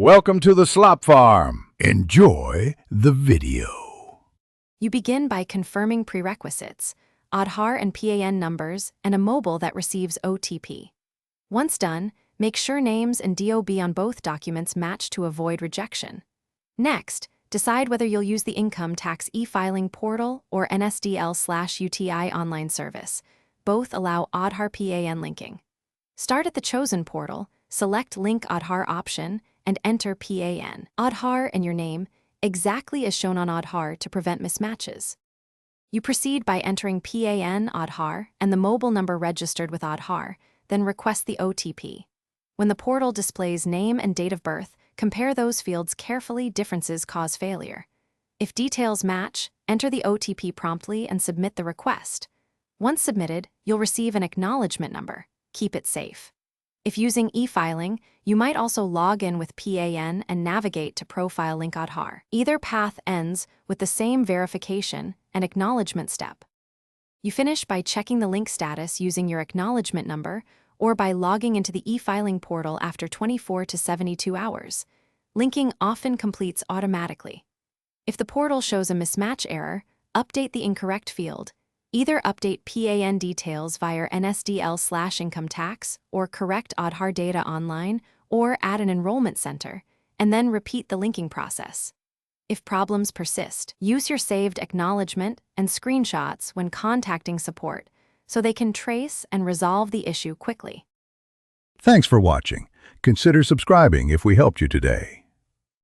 Welcome to the Slop Farm. Enjoy the video. You begin by confirming prerequisites, Aadhaar and PAN numbers, and a mobile that receives OTP. Once done, make sure names and DOB on both documents match to avoid rejection. Next, decide whether you'll use the income tax e-filing portal or NSDL/UTI online service. Both allow Aadhaar PAN linking. Start at the chosen portal, select Link Aadhaar option, and enter PAN, Aadhaar and your name, exactly as shown on Aadhaar to prevent mismatches. You proceed by entering PAN Aadhaar and the mobile number registered with Aadhaar, then request the OTP. When the portal displays name and date of birth, compare those fields carefully. Differences cause failure. If details match, enter the OTP promptly and submit the request. Once submitted, you'll receive an acknowledgement number. Keep it safe. If using e-filing, you might also log in with PAN and navigate to Profile Link Aadhaar. Either path ends with the same verification and acknowledgement step. You finish by checking the link status using your acknowledgement number or by logging into the e-filing portal after 24 to 72 hours. Linking often completes automatically. If the portal shows a mismatch error, update the incorrect field. Either update PAN details via NSDL/income tax or correct Aadhaar data online or add an enrollment center, and then repeat the linking process. If problems persist, use your saved acknowledgement and screenshots when contacting support so they can trace and resolve the issue quickly. Thanks for watching. Consider subscribing if we helped you today.